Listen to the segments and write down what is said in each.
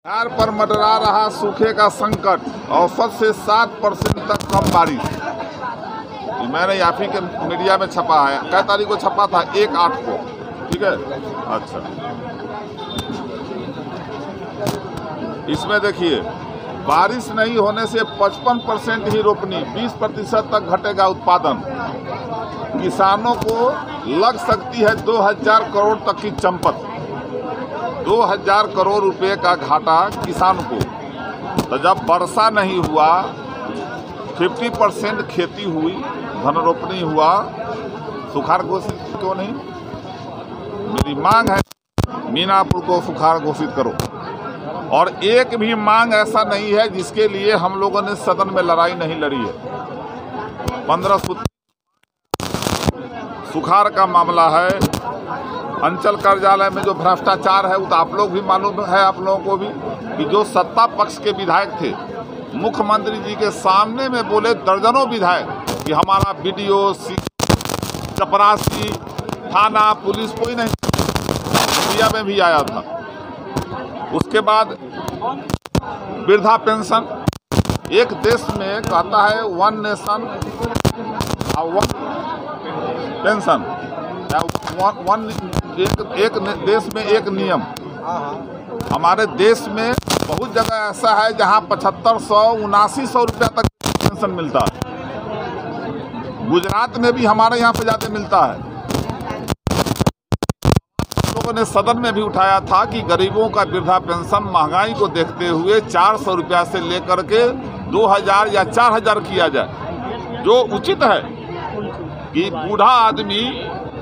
बिहार पर मंडरा रहा सूखे का संकट, औसत से 7% तक कम बारिश। मैंने आप ही के मीडिया में छपा है, कै तारीख को छपा था? 1/8 को, ठीक है। अच्छा, इसमें देखिए, बारिश नहीं होने से 55% ही रोपनी, 20% तक घटेगा उत्पादन। किसानों को लग सकती है 2000 करोड़ तक की चंपत। 2000 करोड़ रुपए का घाटा किसान को। तो जब वर्षा नहीं हुआ, 50% खेती हुई, धन रोपनी हुआ, सुखाड़ घोषित क्यों नहीं? मेरी मांग है मीनापुर को सुखाड़ घोषित करो। और एक भी मांग ऐसा नहीं है जिसके लिए हम लोगों ने सदन में लड़ाई नहीं लड़ी है। 15 सूत्र सुखाड़ का मामला है। अंचल कार्यालय में जो भ्रष्टाचार है वो तो आप लोग भी मालूम है, आप लोगों को भी, कि जो सत्ता पक्ष के विधायक थे, मुख्यमंत्री जी के सामने में बोले दर्जनों विधायक कि हमारा बीडीओ, चपरासी, थाना, पुलिस कोई नहीं, मीडिया में भी आया था। उसके बाद वृद्धा पेंशन, एक देश में कहता है 1 नेशन 1 पेंशन, एक देश में एक नियम। हमारे देश में बहुत जगह ऐसा है जहां 7500, 7900 रुपया तक पेंशन मिलता है। गुजरात में भी हमारे यहाँ पे ज़्यादा मिलता है। लोगों ने सदन में भी उठाया था कि गरीबों का वृद्धा पेंशन महंगाई को देखते हुए 400 रुपया से लेकर के 2000 या 4000 किया जाए, जो उचित है कि बूढ़ा आदमी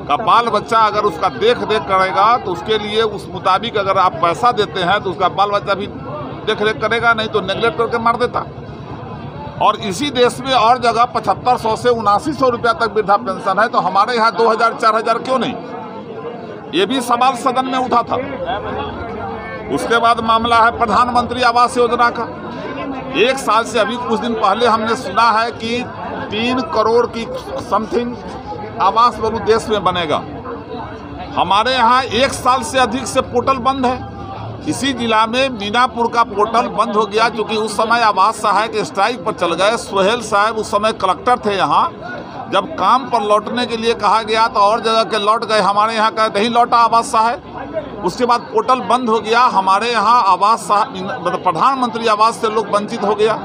का बाल बच्चा अगर उसका देख रेख करेगा तो उसके लिए उस मुताबिक अगर आप पैसा देते हैं तो उसका बाल बच्चा भी देख रेख करेगा, नहीं तो नेगलेक्ट करके मार देता। और इसी देश में और जगह 7500 से 7900 रुपया तक वृद्धा पेंशन है, तो हमारे यहाँ 2000 4000 क्यों नहीं? ये भी सवाल सदन में उठा था। उसके बाद मामला है प्रधानमंत्री आवास योजना का। 1 साल से अभी कुछ दिन पहले हमने सुना है कि 3 करोड़ की समथिंग आवास बड़ू देश में बनेगा। हमारे यहाँ 1 साल से अधिक से पोर्टल बंद है। इसी जिला में मीनापुर का पोर्टल बंद हो गया, क्योंकि उस समय आवास सहायक स्ट्राइक पर चल गए। सोहेल साहब उस समय कलेक्टर थे यहाँ। जब काम पर लौटने के लिए कहा गया तो और जगह के लौट गए, हमारे यहाँ का नहीं लौटा आवास सहायक। उसके बाद पोर्टल बंद हो गया। हमारे यहाँ आवास मतलब प्रधानमंत्री आवास से लोग वंचित हो गया।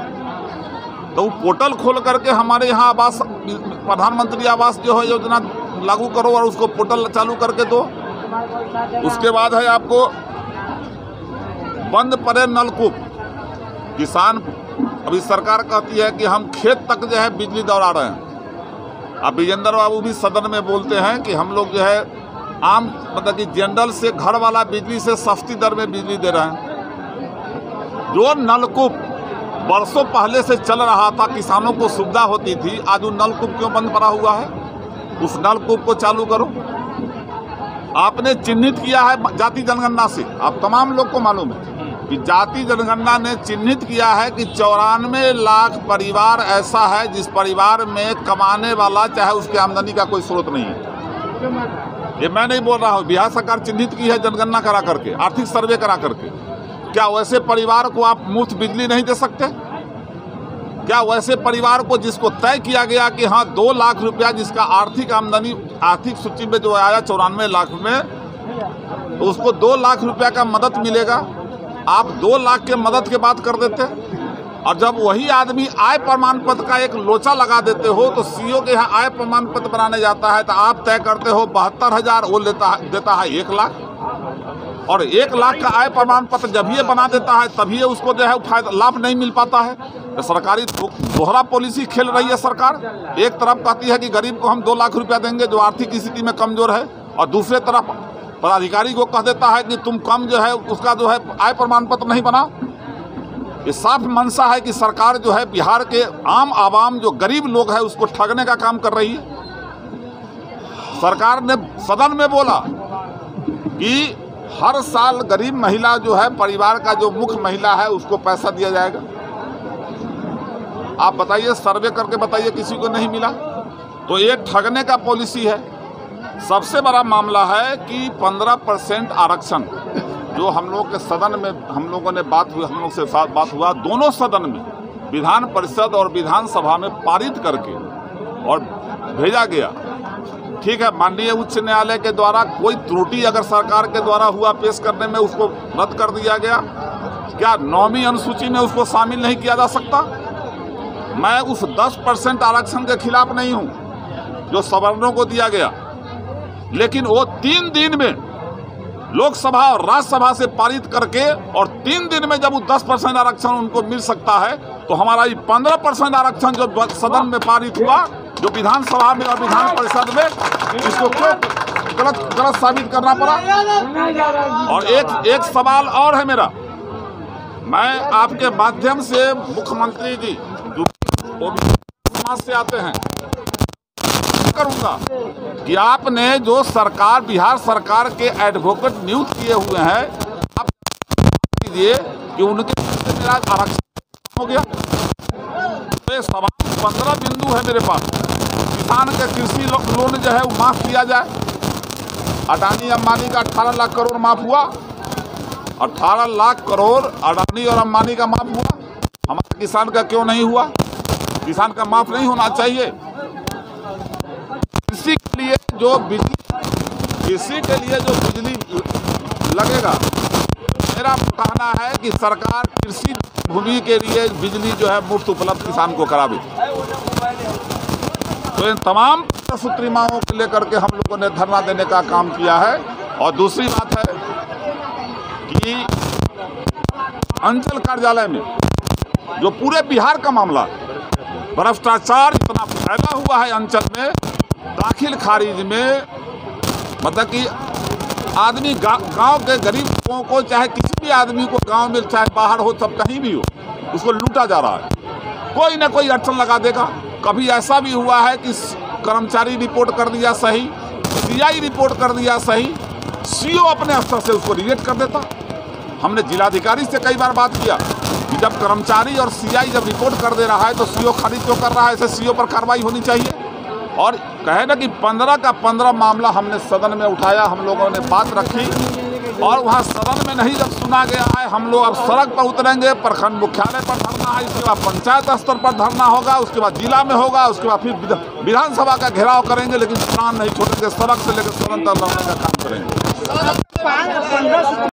तो वो पोर्टल खोल करके हमारे यहाँ आवास, प्रधानमंत्री आवास जो है योजना लागू करो और उसको पोर्टल चालू करके दो। उसके बाद है आपको बंद पड़े नलकूप। किसान, अभी सरकार कहती है कि हम खेत तक जो है बिजली दौड़ा रहे हैं। अब विजेंद्र बाबू भी सदन में बोलते हैं कि हम लोग जो है आम मतलब कि जनरल से घर वाला बिजली से सस्ती दर में बिजली दे रहे हैं। जो नलकूप बरसों पहले से चल रहा था, किसानों को सुविधा होती थी, आज वो नलकूप क्यों बंद पड़ा हुआ है? उस नलकूप को चालू करो। आपने चिन्हित किया है जाति जनगणना से, आप तमाम लोग को मालूम है कि जाति जनगणना ने चिन्हित किया है कि 94 लाख परिवार ऐसा है जिस परिवार में कमाने वाला चाहे उसके आमदनी का कोई स्रोत नहीं है। ये मैं नहीं बोल रहा हूँ, बिहार सरकार चिन्हित की है जनगणना करा करके, आर्थिक सर्वे करा करके। क्या वैसे परिवार को आप मुफ्त बिजली नहीं दे सकते? क्या वैसे परिवार को जिसको तय किया गया कि हाँ 2 लाख रुपया जिसका आर्थिक आमदनी आर्थिक सूची में जो आया 94 लाख में, तो उसको 2 लाख रुपया का मदद मिलेगा, आप 2 लाख के मदद के बात कर देते? और जब वही आदमी आय प्रमाण पत्र का एक लोचा लगा देते हो तो सीओ के यहाँ आय प्रमाण पत्र बनाने जाता है तो आप तय करते हो 72,000, वो देता है 1 लाख। और 1 लाख का आय प्रमाण पत्र जब ये बना देता है तभी उसको जो है फायदा लाभ नहीं मिल पाता है। तो सरकारी दोहरा पॉलिसी खेल रही है सरकार। एक तरफ कहती है कि गरीब को हम 2 लाख रुपया देंगे जो आर्थिक स्थिति में कमजोर है, और दूसरे तरफ पदाधिकारी को कह देता है कि तुम कम जो है उसका जो है आय प्रमाण पत्र नहीं बना। ये साफ मंशा है कि सरकार जो है बिहार के आम आवाम जो गरीब लोग है उसको ठगने का काम कर रही है। सरकार ने सदन में बोला कि हर साल गरीब महिला जो है, परिवार का जो मुख्य महिला है, उसको पैसा दिया जाएगा। आप बताइए, सर्वे करके बताइए, किसी को नहीं मिला। तो ये ठगने का पॉलिसी है। सबसे बड़ा मामला है कि 15% आरक्षण जो हम लोग के सदन में हम लोगों ने हम लोग से साथ बात हुआ, दोनों सदन में विधान परिषद और विधानसभा में पारित करके और भेजा गया। ठीक है, माननीय उच्च न्यायालय के द्वारा कोई त्रुटि अगर सरकार के द्वारा हुआ पेश करने में, उसको रद्द कर दिया गया। क्या 9वीं अनुसूची में उसको शामिल नहीं किया जा सकता? मैं उस 10% आरक्षण के खिलाफ नहीं हूं जो सवर्णों को दिया गया, लेकिन वो 3 दिन में लोकसभा और राज्यसभा से पारित करके और 3 दिन में जब वो 10% आरक्षण उनको मिल सकता है, तो हमारा ये 15% आरक्षण जो सदन में पारित हुआ, जो विधानसभा में और विधान परिषद में, इसको क्यों गलत साबित करना पड़ा? और एक सवाल और है मेरा, मैं आपके माध्यम से मुख्यमंत्री जी जो समाज से आते हैं करूंगा कि आपने जो सरकार बिहार सरकार के एडवोकेट नियुक्त किए हुए हैं, आप कीजिए कि उनके मेरा आरक्षण हो गया। तो ये सवाल 15 बिंदु है मेरे पास। किसान के कृषि लोन जो है वो माफ किया जाए। अडानी अंबानी का 18 लाख करोड़ माफ हुआ। 18 लाख करोड़ अडानी और अंबानी का माफ हुआ, हमारे किसान का क्यों नहीं हुआ? किसान का माफ नहीं होना चाहिए। कृषि के लिए जो बिजली लगेगा, मेरा कहना है कि सरकार कृषि भूमि के लिए बिजली जो है मुफ्त उपलब्ध किसान को करावे। तो इन तमाम सूत्री मांगों को लेकर के हम लोगों ने धरना देने का काम किया है। और दूसरी बात है कि अंचल कार्यालय में जो पूरे बिहार का मामला, भ्रष्टाचार इतना फैला हुआ है अंचल में, दाखिल खारिज में, मतलब कि आदमी गांव के गरीब लोगों को, चाहे किसी भी आदमी को गांव में चाहे बाहर हो, सब कहीं भी हो, उसको लूटा जा रहा है। कोई ना कोई अड़चन लगा देगा। कभी ऐसा भी हुआ है कि कर्मचारी रिपोर्ट कर दिया सही, सीआई रिपोर्ट कर दिया सही, सीओ अपने स्तर से उसको रिजेक्ट कर देता। हमने जिलाधिकारी से कई बार बात किया कि जब कर्मचारी और सीआई जब रिपोर्ट कर दे रहा है तो सीओ खारिज क्यों कर रहा है? ऐसे सीओ पर कार्रवाई होनी चाहिए। और कहे ना कि 15 का 15 मामला हमने सदन में उठाया, हम लोगों ने बात रखी, और वहाँ सदन में नहीं जब सुना गया है, हम लोग अब सड़क पर उतरेंगे। प्रखंड मुख्यालय पर धरना है, इसके बाद पंचायत स्तर पर धरना होगा, उसके बाद जिला में होगा, उसके बाद फिर विधानसभा का घेराव करेंगे, लेकिन प्राण नहीं छोड़ेंगे। सड़क से लेकर सदन तक लड़ने का काम करेंगे।